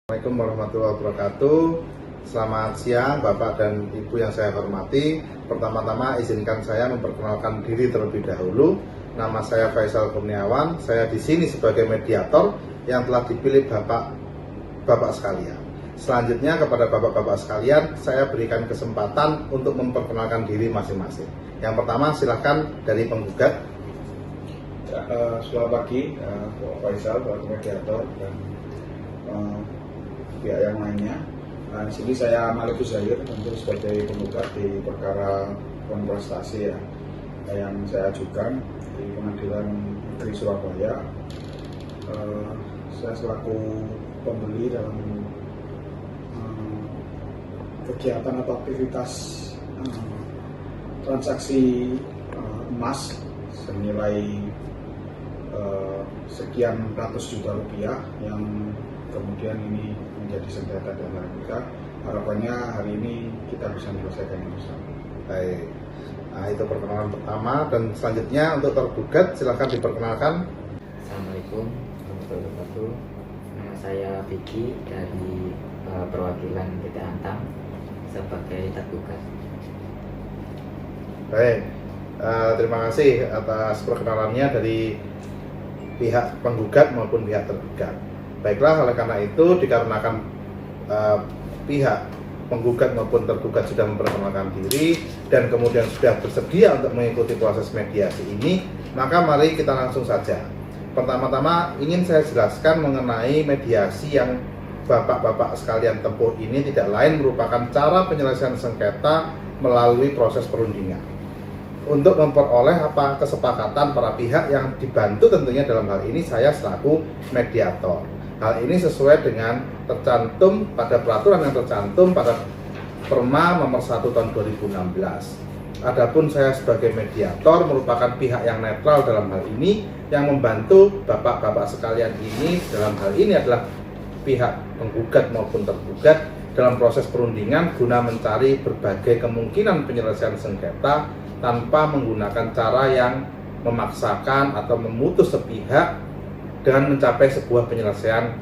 Assalamualaikum warahmatullahi wabarakatuh. Selamat siang Bapak dan Ibu yang saya hormati. Pertama-tama izinkan saya memperkenalkan diri terlebih dahulu. Nama saya Faisal Kurniawan. Saya di sini sebagai mediator yang telah dipilih Bapak sekalian. Selanjutnya kepada Bapak-Bapak sekalian, saya berikan kesempatan untuk memperkenalkan diri masing-masing. Yang pertama silahkan dari penggugat. Selamat pagi, Pak Faisal, Pak Mediator dan pihak yang lainnya. Di sini saya Malik Zuhair, tentu sebagai penggugat di perkara prestasi yang saya ajukan di Pengadilan Negeri Surabaya. Saya selaku pembeli dalam kegiatan atau aktivitas transaksi emas senilai sekian ratus juta rupiah yang kemudian ini menjadi sengketa dan kita harapannya hari ini kita bisa menyelesaikan bersama. Baik, nah itu perkenalan pertama, dan selanjutnya untuk tergugat silahkan diperkenalkan. Assalamualaikum warahmatullahi wabarakatuh. Nama saya Vicky dari perwakilan PT Antam sebagai tergugat. Baik, terima kasih atas perkenalannya dari pihak penggugat maupun pihak tergugat. Baiklah, oleh karena itu dikarenakan pihak penggugat maupun tergugat sudah memperkenalkan diri dan kemudian sudah bersedia untuk mengikuti proses mediasi ini, maka mari kita langsung saja. Pertama-tama ingin saya jelaskan mengenai mediasi yang Bapak-Bapak sekalian tempuh ini tidak lain merupakan cara penyelesaian sengketa melalui proses perundingan untuk memperoleh kesepakatan para pihak yang dibantu, tentunya dalam hal ini saya selaku mediator. Hal ini sesuai dengan tercantum pada peraturan yang tercantum pada Perma nomor 1 tahun 2016. Adapun saya sebagai mediator merupakan pihak yang netral dalam hal ini, yang membantu Bapak-Bapak sekalian ini dalam hal ini adalah pihak penggugat maupun tergugat dalam proses perundingan guna mencari berbagai kemungkinan penyelesaian sengketa tanpa menggunakan cara yang memaksakan atau memutus sepihak dengan mencapai sebuah penyelesaian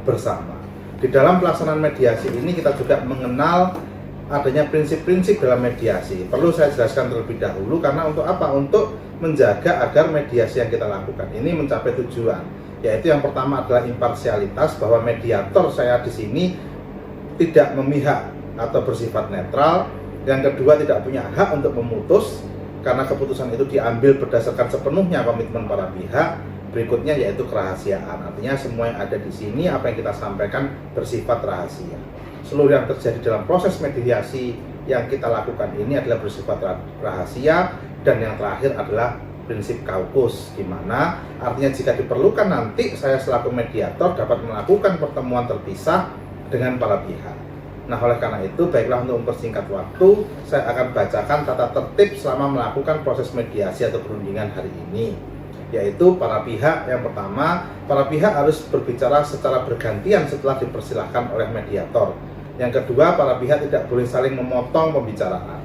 bersama. Di dalam pelaksanaan mediasi ini kita juga mengenal adanya prinsip-prinsip dalam mediasi. Perlu saya jelaskan terlebih dahulu karena untuk apa? Untuk menjaga agar mediasi yang kita lakukan ini mencapai tujuan. Yaitu yang pertama adalah imparsialitas, bahwa mediator saya di sini tidak memihak atau bersifat netral. Yang kedua, tidak punya hak untuk memutus karena keputusan itu diambil berdasarkan sepenuhnya komitmen para pihak. Berikutnya yaitu kerahasiaan. Artinya semua yang ada di sini, apa yang kita sampaikan bersifat rahasia. Seluruh yang terjadi dalam proses mediasi yang kita lakukan ini adalah bersifat rahasia. Dan yang terakhir adalah prinsip kaukus, di mana artinya jika diperlukan nanti saya selaku mediator dapat melakukan pertemuan terpisah dengan para pihak. Nah, oleh karena itu, baiklah, untuk mempersingkat waktu, saya akan bacakan tata tertib selama melakukan proses mediasi atau perundingan hari ini. Yaitu para pihak, yang pertama, para pihak harus berbicara secara bergantian setelah dipersilahkan oleh mediator. Yang kedua, para pihak tidak boleh saling memotong pembicaraan.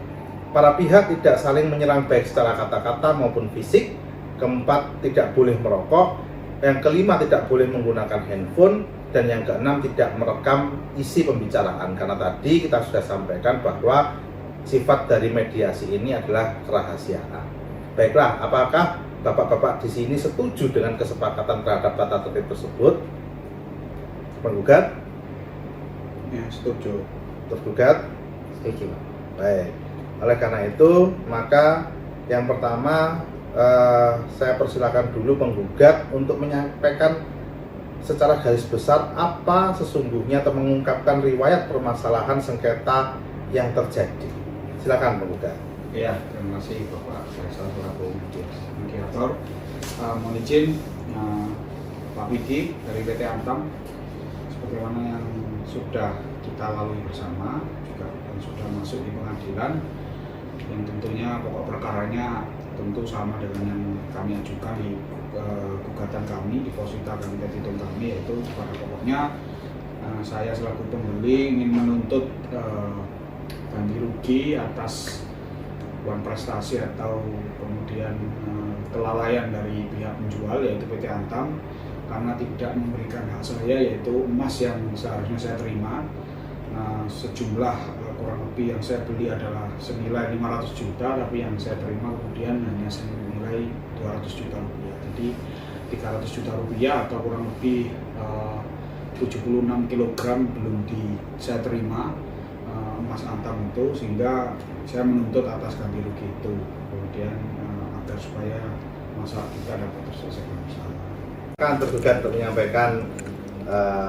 Para pihak tidak saling menyerang baik secara kata-kata maupun fisik. Keempat, tidak boleh merokok. Yang kelima, tidak boleh menggunakan handphone. Dan yang keenam, tidak merekam isi pembicaraan, karena tadi kita sudah sampaikan bahwa sifat dari mediasi ini adalah kerahasiaan. Baiklah, apakah Bapak-Bapak di sini setuju dengan kesepakatan terhadap tata tertib tersebut? Penggugat? Ya, setuju. Tergugat? Setuju, Pak. Baik. Oleh karena itu, maka yang pertama saya persilakan dulu penggugat untuk menyampaikan secara garis besar apa sesungguhnya atau mengungkapkan riwayat permasalahan sengketa yang terjadi. Silakan penggugat. Ya, terima kasih Bapak Faisal selaku mediator. Mohon izin Pak Widi dari PT Antam, sebagaimana yang sudah kita lalui bersama juga dan sudah masuk di pengadilan, yang tentunya pokok perkaranya tentu sama dengan yang kami ajukan di gugatan kami, di posita kami, petitum kami, yaitu pada pokoknya saya selaku pembeli ingin menuntut ganti rugi atas uang prestasi atau kemudian kelalaian dari pihak penjual yaitu PT Antam karena tidak memberikan hak saya, yaitu emas yang seharusnya saya terima sejumlah kurang lebih yang saya beli adalah senilai 500 juta, tapi yang saya terima kemudian hanya senilai 200 juta rupiah. Jadi 300 juta rupiah atau kurang lebih 76 kg belum saya terima emas antam itu, sehingga saya menuntut atas ganti rugi itu, kemudian agar supaya masalah kita dapat terselesaikan bersama. Kan tergugat untuk menyampaikan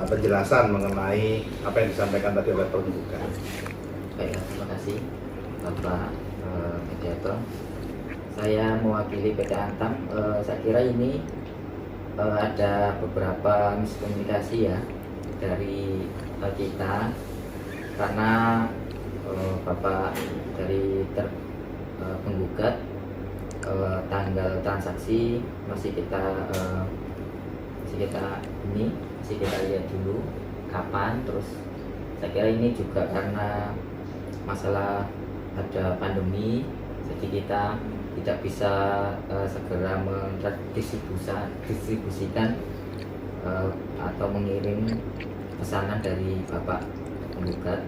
penjelasan mengenai apa yang disampaikan tadi oleh penggugat. Baiklah, terima kasih Bapak mediator. Saya mewakili PT Antam. Saya kira ini ada beberapa miskomunikasi ya dari kita, karena Bapak dari penggugat tanggal transaksi masih kita lihat dulu kapan. Terus saya kira ini juga karena masalah ada pandemi, jadi kita tidak bisa segera mendistribusikan atau mengirim pesanan dari Bapak penggugat.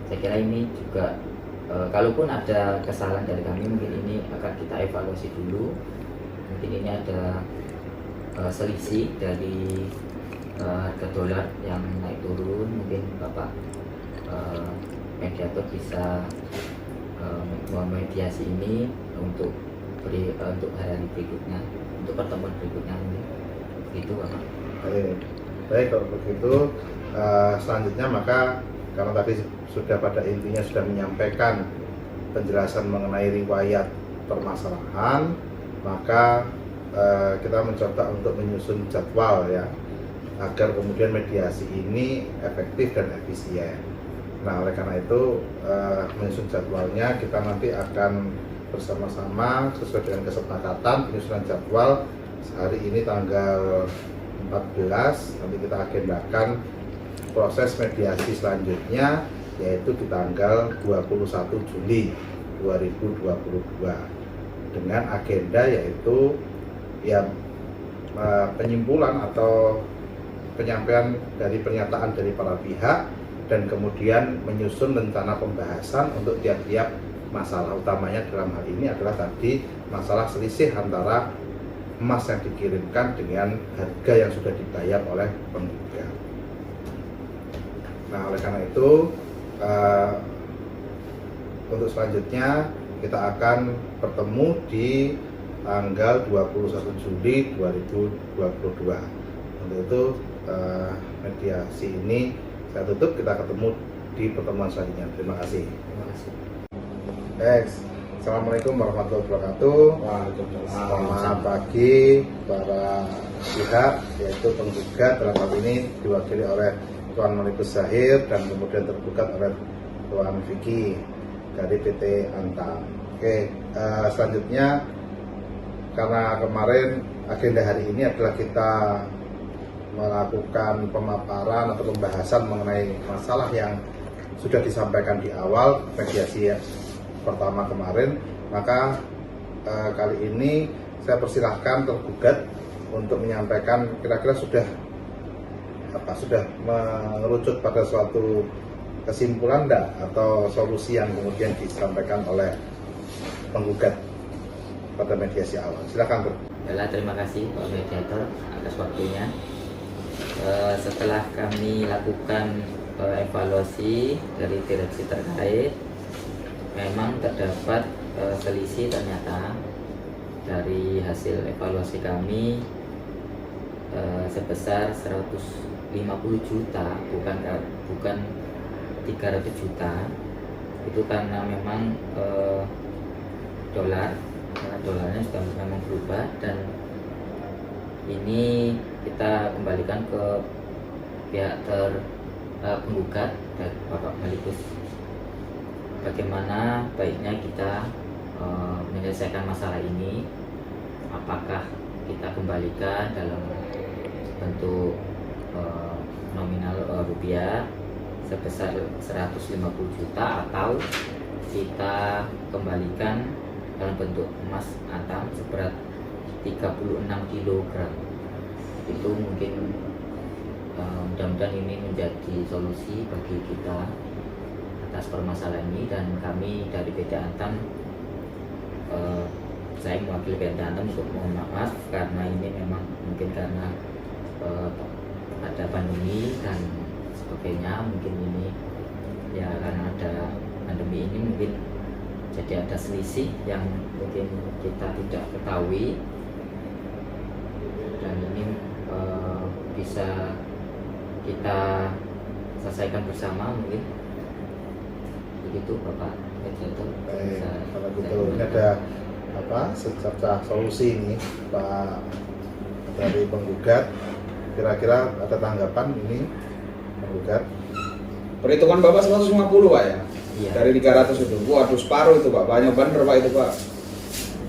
Saya kira ini juga kalaupun ada kesalahan dari kami, mungkin ini akan kita evaluasi dulu. Mungkin ini ada selisih dari harga dolar yang naik turun, mungkin Bapak mediator bisa memediasi ini untuk hari berikutnya, untuk pertemuan berikutnya mungkin. Itu Bapak. Baik, kalau begitu selanjutnya maka karena tadi sudah pada intinya sudah menyampaikan penjelasan mengenai riwayat permasalahan, maka kita mencoba untuk menyusun jadwal ya, agar kemudian mediasi ini efektif dan efisien. Nah, oleh karena itu menyusun jadwalnya kita nanti akan bersama-sama sesuai dengan kesepakatan penyusunan jadwal. Hari ini tanggal 14, nanti kita agendakan proses mediasi selanjutnya, yaitu di tanggal 21 Juli 2022 dengan agenda yaitu ya penyimpulan atau penyampaian dari pernyataan dari para pihak, dan kemudian menyusun rencana pembahasan untuk tiap-tiap masalah. Utamanya dalam hal ini adalah tadi masalah selisih antara emas yang dikirimkan dengan harga yang sudah dibayar oleh penggugat. Nah, oleh karena itu untuk selanjutnya kita akan bertemu di tanggal 21 Juli 2022. Untuk itu mediasi ini saya tutup, kita ketemu di pertemuan selanjutnya. Terima kasih. Terima kasih. Assalamualaikum warahmatullahi wabarakatuh. Selamat pagi para pihak, yaitu penggugat dalam hal ini diwakili oleh Tuan Malikus Zahir dan kemudian tergugat oleh Tuan Vicky dari PT Antam. Selanjutnya karena kemarin agenda hari ini adalah kita melakukan pemaparan atau pembahasan mengenai masalah yang sudah disampaikan di awal mediasi pertama kemarin, maka kali ini saya persilahkan tergugat untuk menyampaikan kira-kira sudah mengerucut pada suatu kesimpulan enggak, atau solusi yang kemudian disampaikan oleh penggugat pada mediasi awal. Silakan, Bro. Terima kasih Pak Mediator atas waktunya. Setelah kami lakukan evaluasi dari direksi terkait, memang terdapat selisih ternyata dari hasil evaluasi kami sebesar 150 juta, bukan 300 juta. Itu karena memang dolarnya sudah memang berubah, dan ini kita kembalikan ke pihak penggugat dan Bapak Malikus. Bagaimana baiknya kita menyelesaikan masalah ini? Apakah kita kembalikan dalam bentuk nominal rupiah sebesar 150 juta, atau kita kembalikan dalam bentuk emas antam seberat 36 kg. Itu mungkin mudah-mudahan ini menjadi solusi bagi kita atas permasalahan ini, dan kami dari PT Antam, saya mewakili PT Antam untuk mohon maaf karena ini memang mungkin karena ada pandemi dan sebagainya, mungkin ini ya karena ada pandemi ini mungkin jadi ada selisih yang mungkin kita tidak ketahui, dan ini bisa kita selesaikan bersama mungkin begitu Bapak Mediator. Baik, kalau gitu ini ada secercah solusi ini Pak dari penggugat, kira-kira ada tanggapan ini penggugat? Perhitungan Bapak 150 Pak ya? Iya. Dari 300 itu, waduh separuh itu Pak, banyak bener Pak itu Pak.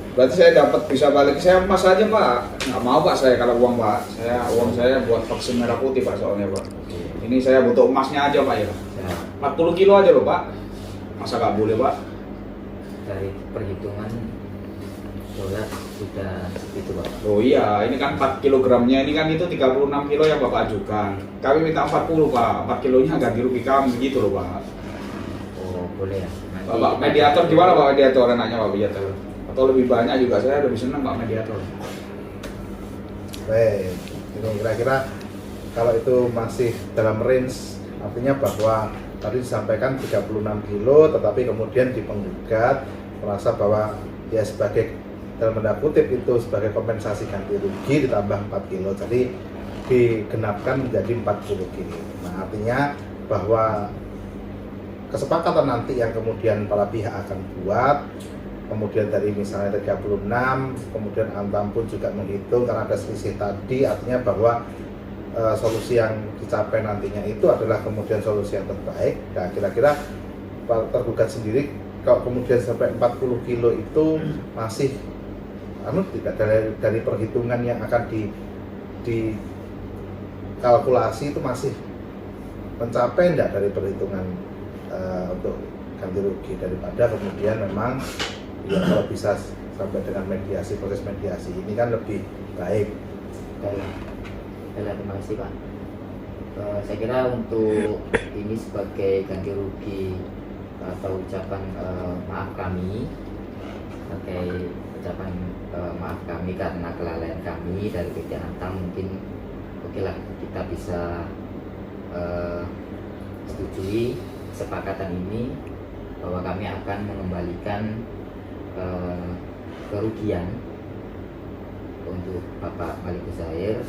Berarti saya dapat bisa balik, saya emas aja Pak. Nggak mau Pak saya kalau uang Pak, uang saya buat vaksin merah putih Pak soalnya Pak. Ini saya butuh emasnya aja Pak ya. Ya, 40 kilo aja loh Pak, masa nggak boleh Pak? dari perhitungan dolar sudah segitu Pak. Oh iya, ini kan 4 kilogramnya, ini kan itu 36 kilo yang Bapak ajukan. Kami minta 40 Pak, 4 kilonya ganti rugi kami gitu loh Pak. Oh boleh ya. Nanti Bapak mediator gimana Pak mediator, enaknya Pak mediator? Atau lebih banyak juga, saya lebih senang Pak mediator. Baik, ini kira-kira kalau itu masih dalam range, artinya bahwa tadi disampaikan 36 kilo, tetapi kemudian di penggugat merasa bahwa ya sebagai dalam tanda kutip itu sebagai kompensasi ganti rugi ditambah 4 kilo, jadi digenapkan menjadi 40 kilo. Nah artinya bahwa kesepakatan nanti yang kemudian para pihak akan buat, kemudian dari misalnya 36, kemudian Antam pun juga menghitung karena ada selisih tadi, artinya bahwa solusi yang dicapai nantinya itu adalah kemudian solusi yang terbaik. Nah kira-kira tergugat sendiri kalau kemudian sampai 40 kilo itu masih tidak dari perhitungan yang akan dikalkulasi itu masih mencapai enggak dari perhitungan untuk ganti rugi, daripada kemudian memang ya kalau bisa sampai dengan mediasi, proses mediasi ini kan lebih baik. Terima kasih Pak. Saya kira untuk ini sebagai ganti rugi atau ucapan maaf kami, sebagai ucapan maaf kami karena kelalaian kami dari PT Antam, mungkin oke lah kita bisa setujui kesepakatan ini bahwa kami akan mengembalikan kerugian untuk Bapak Malikus Zahir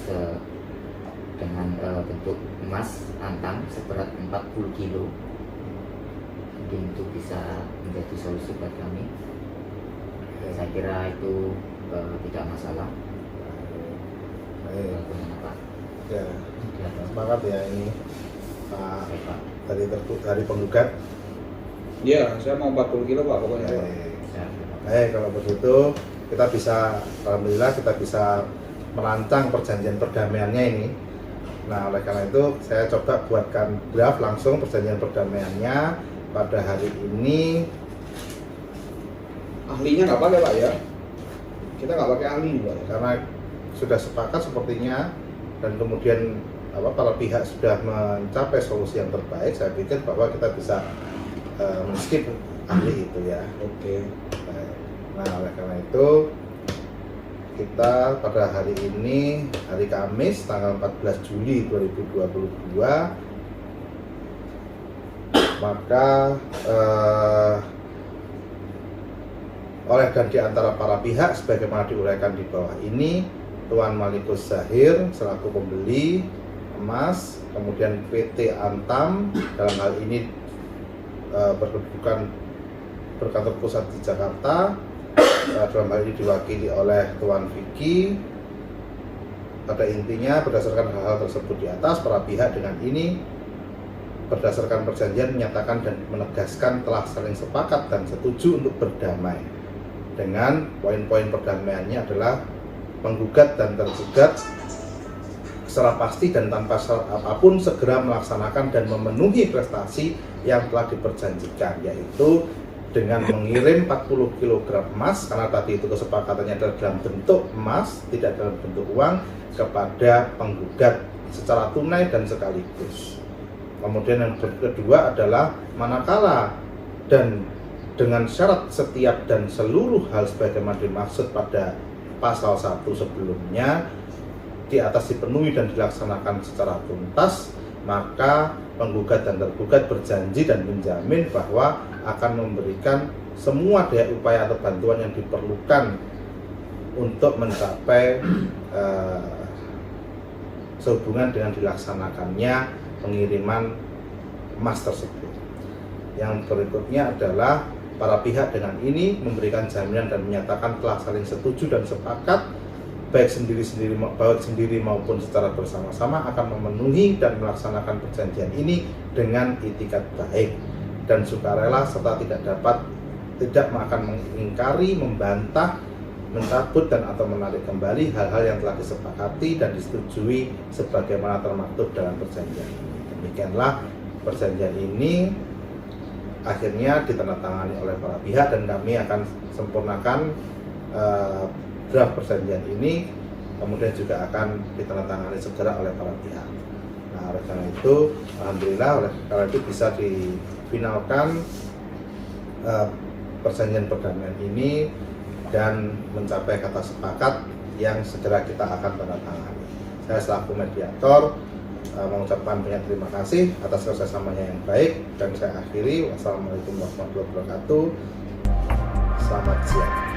dengan bentuk emas Antam seberat 40 kilo. Mungkin itu bisa menjadi solusi buat kami. Saya kira itu tidak masalah. Baik. Bagaimana Pak? Ya, semangat ya ini Pak dari penggugat. Iya, saya mau 40 kilo Pak pokoknya Pak. Baik, kalau begitu kita bisa, alhamdulillah kita bisa merancang perjanjian perdamaiannya ini. Nah oleh karena itu saya coba buatkan draft langsung perjanjian perdamaiannya pada hari ini. Ahlinya nggak pakai Pak ya? Kita nggak pakai ahli Pak ya? Karena sudah sepakat sepertinya, dan kemudian para pihak sudah mencapai solusi yang terbaik, saya pikir bahwa kita bisa men-skip ahli itu ya. Oke. Nah oleh karena itu kita pada hari ini, hari Kamis tanggal 14 Juli 2022, maka oleh dan di antara para pihak sebagaimana diuraikan di bawah ini, Tuan Malikus Zahir selaku pembeli emas, kemudian PT Antam dalam hal ini berkedudukan berkantor pusat di Jakarta, dalam hal ini diwakili oleh Tuan Vicky. Pada intinya berdasarkan hal-hal tersebut di atas, para pihak dengan ini berdasarkan perjanjian menyatakan dan menegaskan telah saling sepakat dan setuju untuk berdamai. Dengan poin-poin perdamaiannya adalah penggugat dan tergugat secara pasti dan tanpa syarat apapun segera melaksanakan dan memenuhi prestasi yang telah diperjanjikan, yaitu dengan mengirim 40 kg emas, karena tadi itu kesepakatannya adalah dalam bentuk emas, tidak dalam bentuk uang, kepada penggugat secara tunai dan sekaligus. Kemudian yang kedua adalah manakala dan dengan syarat setiap dan seluruh hal sebagaimana dimaksud pada pasal 1 sebelumnya di atas dipenuhi dan dilaksanakan secara tuntas, maka penggugat dan tergugat berjanji dan menjamin bahwa akan memberikan semua daya upaya atau bantuan yang diperlukan untuk mencapai sehubungan dengan dilaksanakannya pengiriman emas tersebut. Yang berikutnya adalah para pihak dengan ini memberikan jaminan dan menyatakan telah saling setuju dan sepakat baik sendiri maupun secara bersama-sama akan memenuhi dan melaksanakan perjanjian ini dengan itikat baik dan sukarela serta tidak akan mengingkari, membantah, mencabut dan atau menarik kembali hal-hal yang telah disepakati dan disetujui sebagaimana termaktub dalam perjanjian ini. Demikianlah perjanjian ini akhirnya ditandatangani oleh para pihak dan kami akan sempurnakan draft perjanjian ini, kemudian juga akan ditandatangani segera oleh para pihak. Nah, oleh karena itu, alhamdulillah oleh karena itu bisa difinalkan perjanjian perdamaian ini dan mencapai kata sepakat yang segera kita akan tandatangani. Saya selaku mediator mengucapkan banyak terima kasih atas kerjasamanya yang baik dan saya akhiri. Wassalamualaikum warahmatullahi wabarakatuh. Selamat siang.